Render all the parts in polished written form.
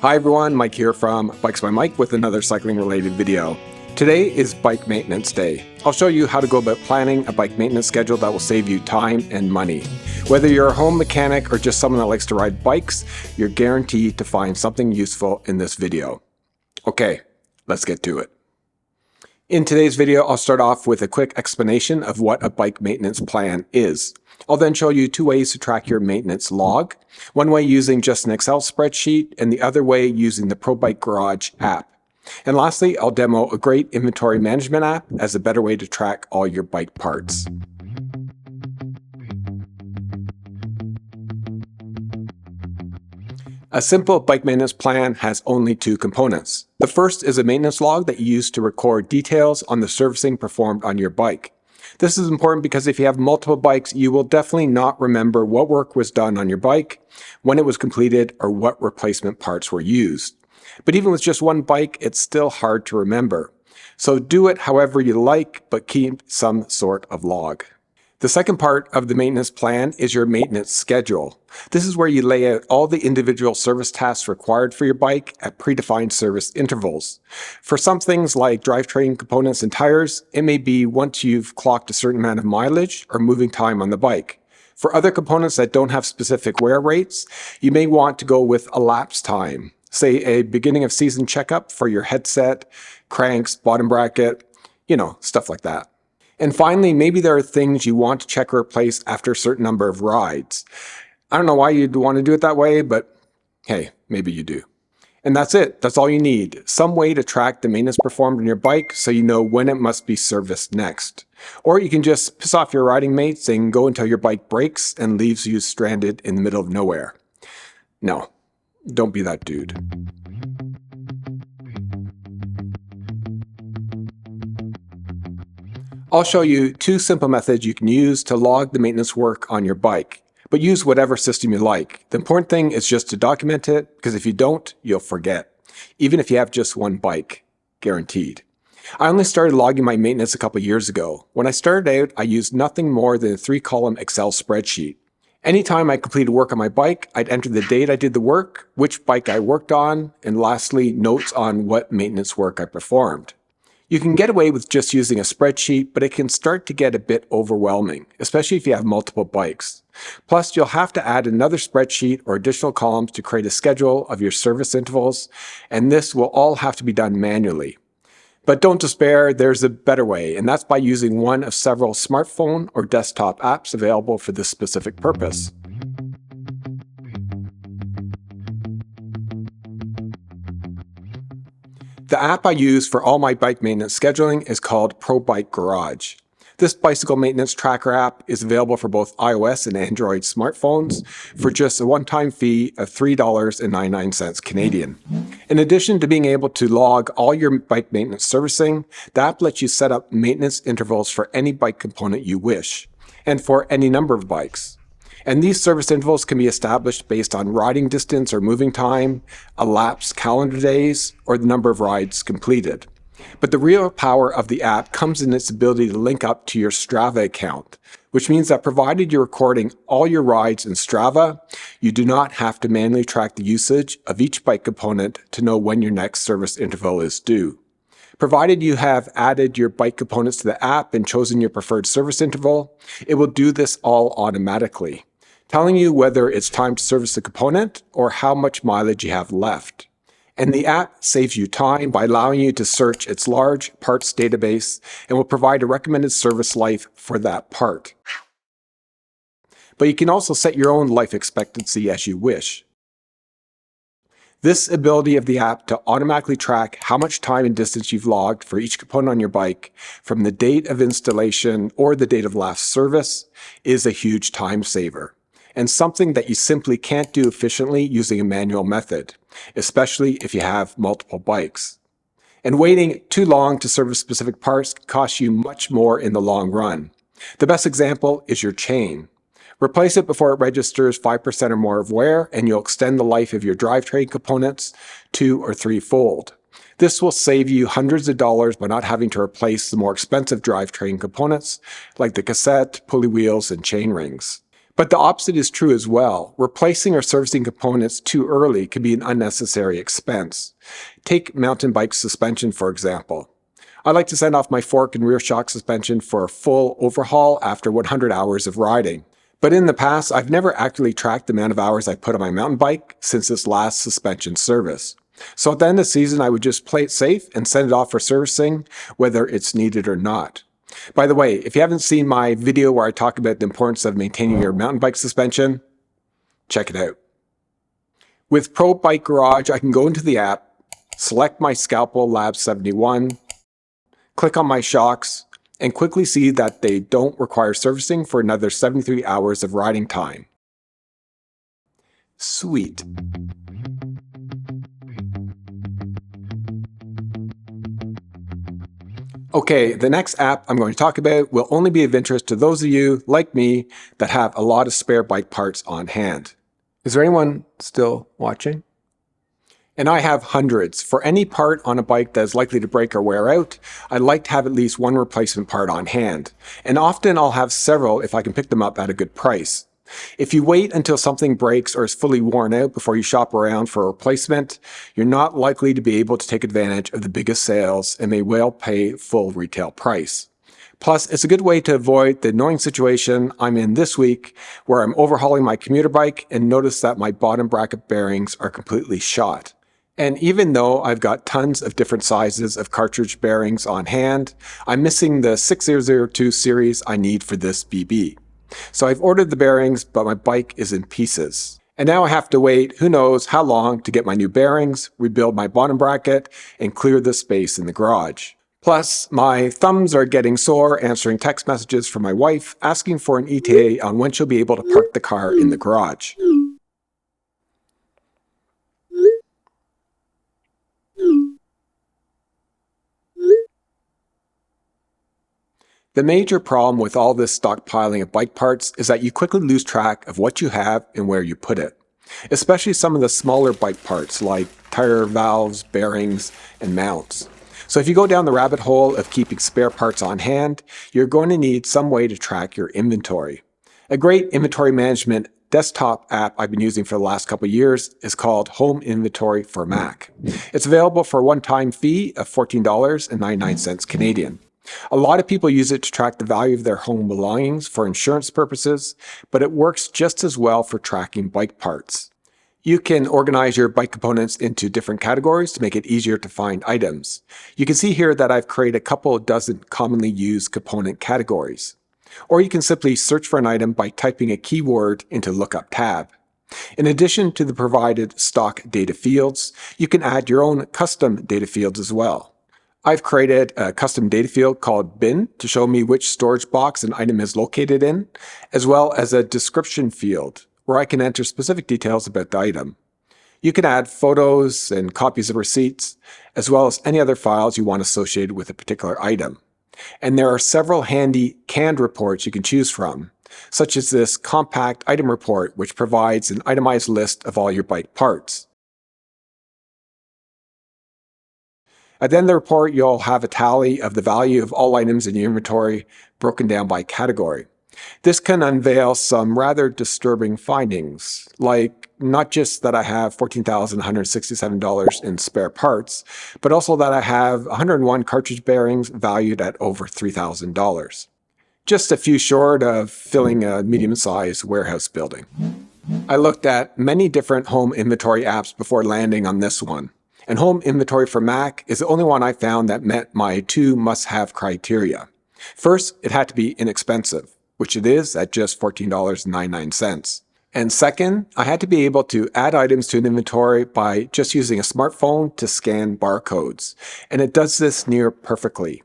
Hi everyone, Mike here from Bikes by Mike with another cycling related video. Today is Bike Maintenance Day. I'll show you how to go about planning a bike maintenance schedule that will save you time and money. Whether you're a home mechanic or just someone that likes to ride bikes, you're guaranteed to find something useful in this video. Okay, let's get to it. In today's video, I'll start off with a quick explanation of what a bike maintenance plan is. I'll then show you two ways to track your maintenance log. One way using just an Excel spreadsheet and the other way using the ProBikeGarage app. And lastly, I'll demo a great inventory management app as a better way to track all your bike parts. A simple bike maintenance plan has only two components. The first is a maintenance log that you use to record details on the servicing performed on your bike. This is important because if you have multiple bikes, you will definitely not remember what work was done on your bike, when it was completed, or what replacement parts were used. But even with just one bike, it's still hard to remember. So do it however you like, but keep some sort of log. The second part of the maintenance plan is your maintenance schedule. This is where you lay out all the individual service tasks required for your bike at predefined service intervals. For some things like drivetrain components and tires, it may be once you've clocked a certain amount of mileage or moving time on the bike. For other components that don't have specific wear rates, you may want to go with elapsed time, say a beginning of season checkup for your headset, cranks, bottom bracket, stuff like that. And finally, maybe there are things you want to check or replace after a certain number of rides. I don't know why you'd want to do it that way, but hey, maybe you do. And that's it. That's all you need. Some way to track the maintenance performed on your bike so you know when it must be serviced next. Or you can just piss off your riding mates and go until your bike breaks and leaves you stranded in the middle of nowhere. No, don't be that dude. I'll show you two simple methods you can use to log the maintenance work on your bike, but use whatever system you like. The important thing is just to document it, because if you don't, you'll forget, even if you have just one bike, guaranteed. I only started logging my maintenance a couple years ago. When I started out, I used nothing more than a 3-column Excel spreadsheet. Anytime I completed work on my bike, I'd enter the date I did the work, which bike I worked on, and lastly, notes on what maintenance work I performed. You can get away with just using a spreadsheet, but it can start to get a bit overwhelming, especially if you have multiple bikes. Plus, you'll have to add another spreadsheet or additional columns to create a schedule of your service intervals, and this will all have to be done manually. But don't despair, there's a better way, and that's by using one of several smartphone or desktop apps available for this specific purpose. The app I use for all my bike maintenance scheduling is called ProBikeGarage. This bicycle maintenance tracker app is available for both iOS and Android smartphones for just a one-time fee of $3.99 Canadian. In addition to being able to log all your bike maintenance servicing, the app lets you set up maintenance intervals for any bike component you wish, and for any number of bikes. And these service intervals can be established based on riding distance or moving time, elapsed calendar days, or the number of rides completed. But the real power of the app comes in its ability to link up to your Strava account, which means that provided you're recording all your rides in Strava, you do not have to manually track the usage of each bike component to know when your next service interval is due. Provided you have added your bike components to the app and chosen your preferred service interval, it will do this all automatically, telling you whether it's time to service the component or how much mileage you have left. And the app saves you time by allowing you to search its large parts database and will provide a recommended service life for that part. But you can also set your own life expectancy as you wish. This ability of the app to automatically track how much time and distance you've logged for each component on your bike from the date of installation or the date of last service is a huge time saver, and something that you simply can't do efficiently using a manual method, especially if you have multiple bikes. And waiting too long to service specific parts can cost you much more in the long run. The best example is your chain. Replace it before it registers 5% or more of wear, and you'll extend the life of your drivetrain components 2- or 3-fold. This will save you hundreds of dollars by not having to replace the more expensive drivetrain components like the cassette, pulley wheels, and chain rings. But the opposite is true as well. Replacing or servicing components too early can be an unnecessary expense. Take mountain bike suspension, for example. I like to send off my fork and rear shock suspension for a full overhaul after 100 hours of riding. But in the past, I've never actually tracked the amount of hours I put on my mountain bike since its last suspension service. So at the end of the season, I would just play it safe and send it off for servicing, whether it's needed or not. By the way, if you haven't seen my video where I talk about the importance of maintaining your mountain bike suspension, check it out. With ProBikeGarage, I can go into the app, select my Scalpel Lab 71, click on my shocks, and quickly see that they don't require servicing for another 73 hours of riding time. Sweet. Okay, the next app I'm going to talk about will only be of interest to those of you, like me, that have a lot of spare bike parts on hand. Is there anyone still watching? And I have hundreds. For any part on a bike that is likely to break or wear out, I like to have at least one replacement part on hand. And often I'll have several if I can pick them up at a good price. If you wait until something breaks or is fully worn out before you shop around for a replacement, you're not likely to be able to take advantage of the biggest sales and may well pay full retail price. Plus, it's a good way to avoid the annoying situation I'm in this week where I'm overhauling my commuter bike and notice that my bottom bracket bearings are completely shot. And even though I've got tons of different sizes of cartridge bearings on hand, I'm missing the 6002 series I need for this BB. So I've ordered the bearings, but my bike is in pieces. And now I have to wait who knows how long to get my new bearings, rebuild my bottom bracket, and clear the space in the garage. Plus, my thumbs are getting sore answering text messages from my wife asking for an ETA on when she'll be able to park the car in the garage. The major problem with all this stockpiling of bike parts is that you quickly lose track of what you have and where you put it. Especially some of the smaller bike parts like tire valves, bearings, and mounts. So if you go down the rabbit hole of keeping spare parts on hand, you're going to need some way to track your inventory. A great inventory management desktop app I've been using for the last couple of years is called Home Inventory for Mac. It's available for a one-time fee of $14.99 Canadian. A lot of people use it to track the value of their home belongings for insurance purposes, but it works just as well for tracking bike parts. You can organize your bike components into different categories to make it easier to find items. You can see here that I've created a couple dozen commonly used component categories. Or you can simply search for an item by typing a keyword into the Lookup tab. In addition to the provided stock data fields, you can add your own custom data fields as well. I've created a custom data field called bin to show me which storage box an item is located in, as well as a description field where I can enter specific details about the item. You can add photos and copies of receipts, as well as any other files you want associated with a particular item. And there are several handy canned reports you can choose from, such as this compact item report, which provides an itemized list of all your bike parts. At the end of the report, you'll have a tally of the value of all items in your inventory broken down by category. This can unveil some rather disturbing findings, like not just that I have $14,167 in spare parts, but also that I have 101 cartridge bearings valued at over $3,000. Just a few short of filling a medium-sized warehouse building. I looked at many different home inventory apps before landing on this one. And Home Inventory for Mac is the only one I found that met my two must-have criteria. First, it had to be inexpensive, which it is at just $14.99. And second, I had to be able to add items to an inventory by just using a smartphone to scan barcodes. And it does this near perfectly.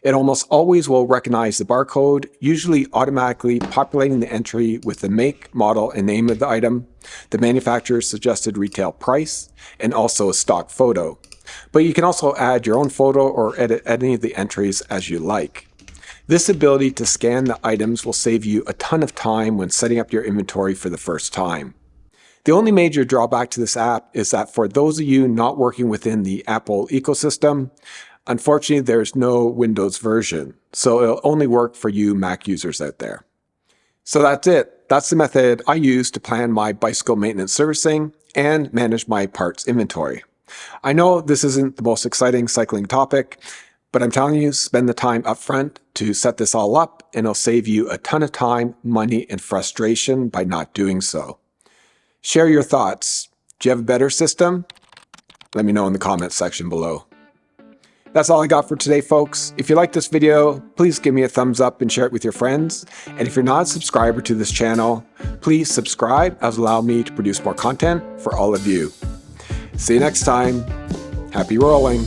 It almost always will recognize the barcode, usually automatically populating the entry with the make, model, and name of the item, the manufacturer's suggested retail price, and also a stock photo. But you can also add your own photo or edit any of the entries as you like. This ability to scan the items will save you a ton of time when setting up your inventory for the first time. The only major drawback to this app is that for those of you not working within the Apple ecosystem, unfortunately, there's no Windows version, so it'll only work for you Mac users out there. So that's it. That's the method I use to plan my bicycle maintenance servicing and manage my parts inventory. I know this isn't the most exciting cycling topic, but I'm telling you, spend the time up front to set this all up, and it'll save you a ton of time, money, and frustration by not doing so. Share your thoughts. Do you have a better system? Let me know in the comments section below. That's all I got for today, folks. If you like this video, please give me a thumbs up and share it with your friends. And if you're not a subscriber to this channel, please subscribe, as will allow me to produce more content for all of you. See you next time. Happy rolling.